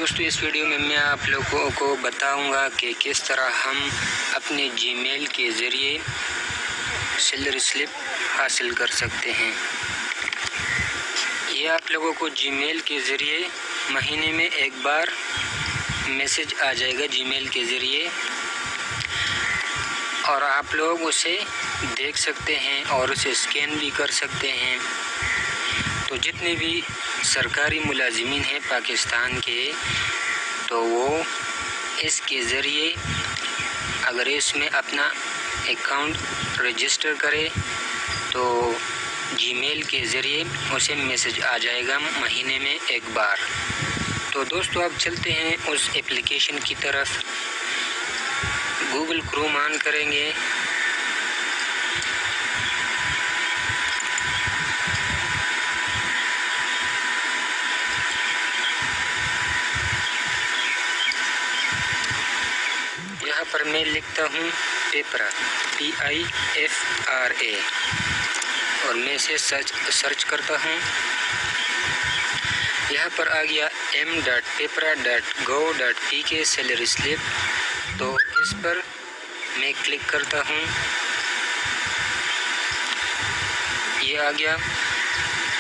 دوستو اس ویڈیو میں آپ لوگوں کو بتاؤں گا کہ کس طرح ہم اپنے جی میل کے ذریعے سیلری سلپ حاصل کر سکتے ہیں۔ یہ آپ لوگوں کو جی میل کے ذریعے مہینے میں ایک بار میسج آ جائے گا جی میل کے ذریعے، اور آپ لوگ اسے دیکھ سکتے ہیں اور اسے اسکین بھی کر سکتے ہیں۔ تو جتنے بھی سرکاری ملازمین ہیں پاکستان کے، تو وہ اس کے ذریعے اگر اس میں اپنا اکاؤنٹ رجسٹر کرے تو جی میل کے ذریعے اسے میسج آ جائے گا مہینے میں ایک بار۔ تو دوستو اب چلتے ہیں اس اپلیکیشن کی طرف۔ گوگل کروم آن کریں گے، یہاں پر میں لکھتا ہوں پیپرا PIFRA اور میں اسے سرچ کرتا ہوں۔ یہاں پر آ گیا m.pepra.gov.pk سیلری سلپ، تو اس پر میں کلک کرتا ہوں۔ یہ آ گیا۔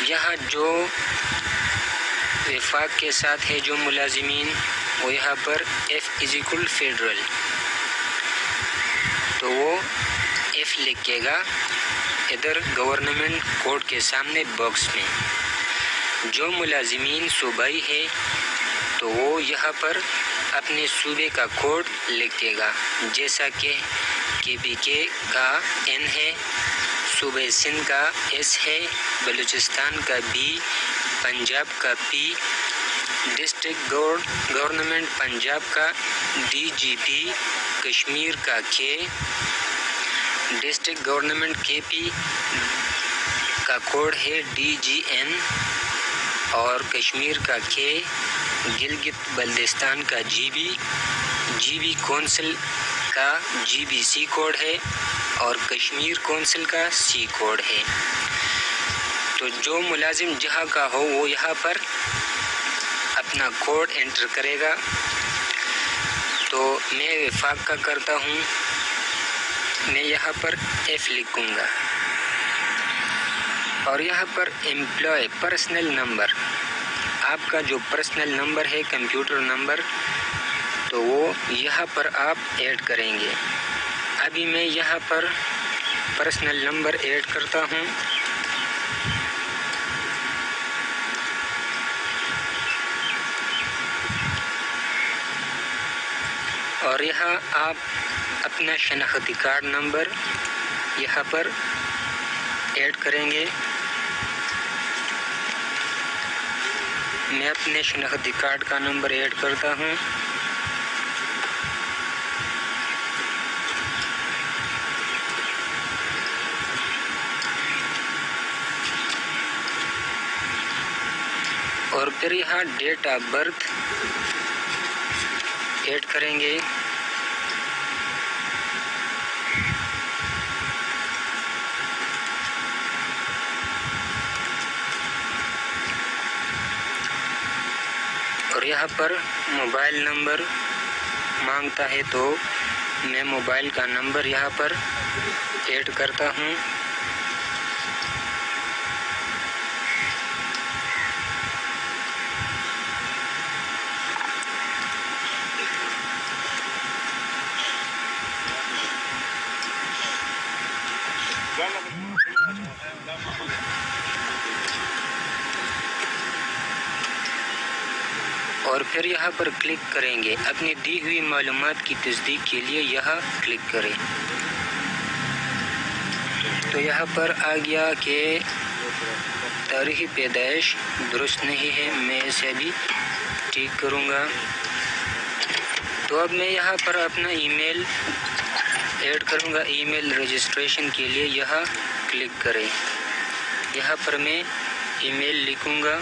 یہاں جو وفاق کے ساتھ ہے جو ملازمین، وہ یہاں پر F=فیڈرل، تو وہ F لکھے گا ادھر گورنمنٹ کوڈ کے سامنے باکس میں۔ جو ملازمین صوبائی ہے تو وہ یہاں پر اپنے صوبے کا کوڈ لکھے گا، جیسا کہ KPK کا N ہے، صوبہ سندھ کا S ہے، بلوچستان کا B، پنجاب کا P، ڈسٹرکٹ گورنمنٹ پنجاب کا DGP، کشمیر کا K، ڈسٹرکٹ گورنمنٹ KP کا کوڈ ہے DGN، اور کشمیر کا K، گلگت بلتستان کا GB کونسل کا GBC کوڈ ہے، اور کشمیر کونسل کا C کوڈ ہے۔ تو جو ملازم جہاں کا ہو وہ یہاں پر اپنا کوڈ انٹر کرے گا۔ تو میں وفاق کا کرتا ہوں، میں یہاں پر F لکھوں گا، اور یہاں پر امپلائی پرسنل نمبر، آپ کا جو پرسنل نمبر ہے کمپیوٹر نمبر، تو وہ یہاں پر آپ ایڈ کریں گے۔ ابھی میں یہاں پر پرسنل نمبر ایڈ کرتا ہوں۔ اور یہاں آپ اپنا شناختی کارڈ نمبر یہاں پر ایڈ کریں گے۔ میں اپنے شناختی کارڈ کا نمبر ایڈ کرتا ہوں۔ اور پھر یہاں ڈیٹ آف برتھ ایڈ کریں گے۔ اور یہاں پر موبائل نمبر مانگتا ہے تو میں موبائل کا نمبر یہاں پر ایڈ کرتا ہوں۔ اور پھر یہاں پر کلک کریں گے۔ اپنی دی ہوئی معلومات کی تصدیق کے لیے یہاں کلک کریں۔ تو یہاں پر آ گیا کہ تاریخ پیدائش درست نہیں ہے، میں اسے بھی ٹھیک کروں گا۔ تو اب میں یہاں پر اپنا ای میل ایڈ کروں گا۔ ای میل رجسٹریشن کے لیے یہاں کلک کریں۔ یہاں پر میں ای میل لکھوں گا۔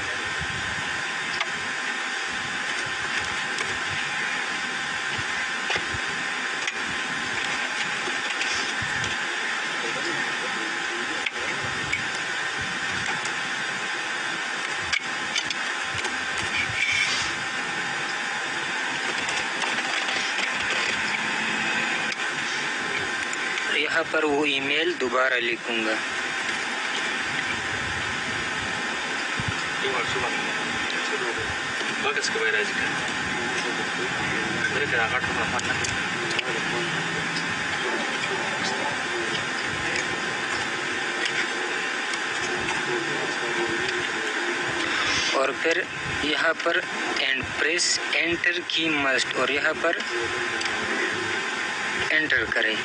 यहाँ पर वो ईमेल दोबारा लिखूँगा। और फिर यहाँ पर एंड प्रेस एंटर की मस्ट, और यहाँ पर एंटर करें।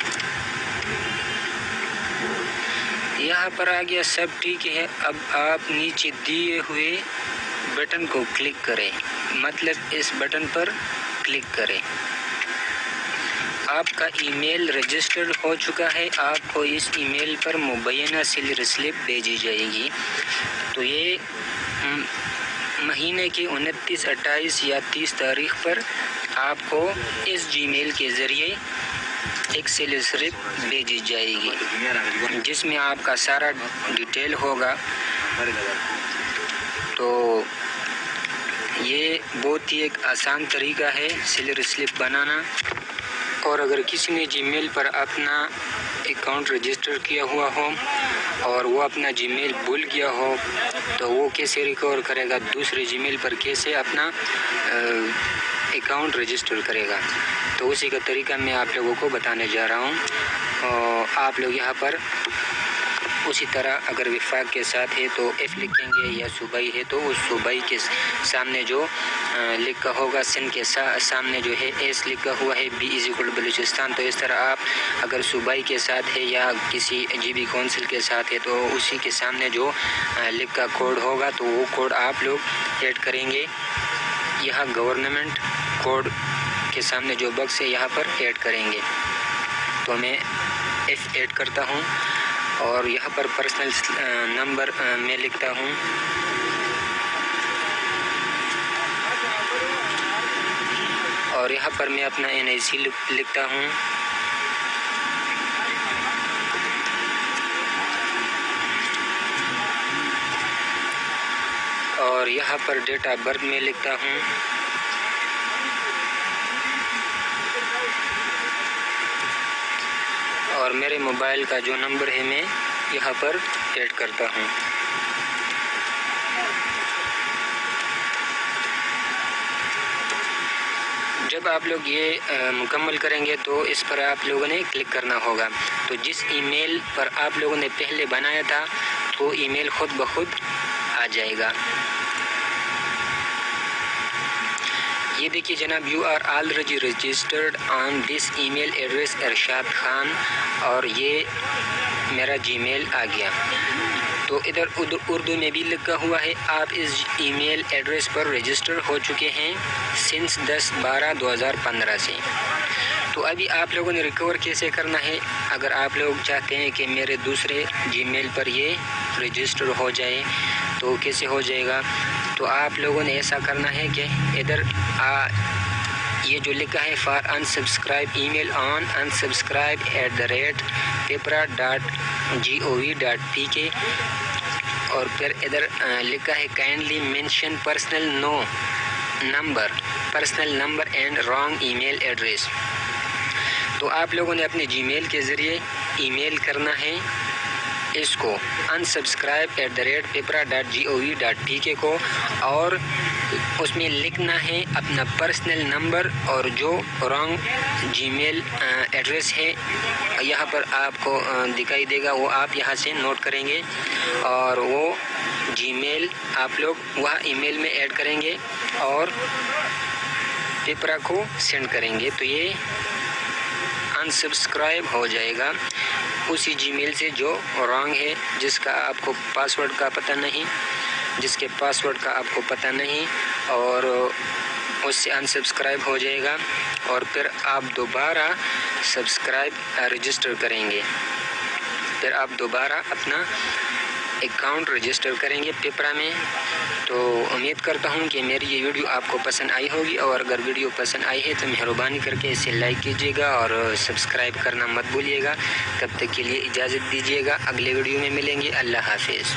यहाँ पर आ गया, सब ठीक है। अब आप नीचे दिए हुए बटन को क्लिक करें, मतलब इस बटन पर क्लिक करें। आपका ईमेल रजिस्टर्ड हो चुका है। आपको इस ईमेल पर मुबैना सैलरी स्लिप भेजी जाएगी। तो ये महीने की 29, 28 या 30 तारीख पर आपको इस जीमेल के ज़रिए एक सैलरी स्लिप भेजी जाएगी, जिसमें आपका सारा डिटेल होगा। तो ये बहुत ही एक आसान तरीका है सैलरी स्लिप बनाना। और अगर किसी ने जीमेल पर अपना अकाउंट रजिस्टर किया हुआ हो और वो अपना जीमेल भूल गया हो, तो वो कैसे रिकवर करेगा, दूसरे जीमेल पर कैसे अपना अकाउंट रजिस्टर करेगा, तो उसी का तरीका मैं आप लोगों को बताने जा रहा हूँ। आप लोग यहाँ पर उसी तरह अगर विफाक के साथ है तो एफ लिखेंगे, या सूबाई है तो उस सूबाई के सामने जो लिखा होगा, सिंध के सामने जो है एस लिखा हुआ है, बी इज इक्वल बलूचिस्तान। तो इस तरह आप अगर सूबाई के साथ है या किसी GB काउंसिल के साथ है तो उसी के सामने जो लिखा कोड होगा तो वो कोड आप लोग ऐड करेंगे। यहाँ गवर्नमेंट कोड के सामने जो बॉक्स है यहाँ पर ऐड करेंगे। तो मैं एफ ऐड करता हूँ और यहाँ पर पर्सनल नंबर मैं लिखता हूँ। और यहाँ पर मैं अपना NIC लिखता हूँ। और यहाँ पर डेट ऑफ बर्थ में लिखता हूँ। और मेरे मोबाइल का जो नंबर है मैं यहाँ पर ऐड करता हूँ। जब आप लोग ये मुकम्मल करेंगे तो इस पर आप लोगों ने क्लिक करना होगा। तो जिस ईमेल पर आप लोगों ने पहले बनाया था तो ईमेल खुद ब खुद आ जाएगा। ये देखिए जनाब, you are already registered on this email address Irshad Khan, और ये मेरा जीमेल आ गया। तो इधर उर्दू में भी लिखा हुआ है आप इस ईमेल एड्रेस पर रजिस्टर हो चुके हैं सिंस 10/12/2015 से। तो अभी आप लोगों ने रिकवर कैसे करना है, अगर आप लोग चाहते हैं कि मेरे दूसरे जीमेल पर ये रजिस्टर हो जाए तो कैसे हो जाएगा। तो आप लोगों ने ऐसा करना है कि इधर ये जो लिखा है for unsubscribe email on unsubscribe@pepra.gov.pk, और फिर इधर लिखा है kindly mention personal number and wrong email address. तो आप लोगों ने अपने जीमेल के ज़रिए ईमेल करना है इसको unsubscribe@pepra.gov.pk को, और उसमें लिखना है अपना पर्सनल नंबर और जो रॉन्ग जीमेल एड्रेस है यहाँ पर आपको दिखाई देगा, वो आप यहाँ से नोट करेंगे और वो जीमेल आप लोग वह ईमेल में ऐड करेंगे और पेपरा को सेंड करेंगे। तो ये अनसब्सक्राइब हो जाएगा उसी जीमेल से जो रॉन्ग है, जिसके पासवर्ड का आपको पता नहीं, और उससे अनसब्सक्राइब हो जाएगा। और फिर आप दोबारा रजिस्टर करेंगे, फिर आप दोबारा अपना अकाउंट रजिस्टर करेंगे पेपरा में। तो उम्मीद करता हूँ कि मेरी ये वीडियो आपको पसंद आई होगी, और अगर वीडियो पसंद आई है तो मेहरबानी करके इसे लाइक कीजिएगा और सब्सक्राइब करना मत भूलिएगा। तब तक के लिए इजाज़त दीजिएगा, अगले वीडियो में मिलेंगे। अल्लाह हाफिज़।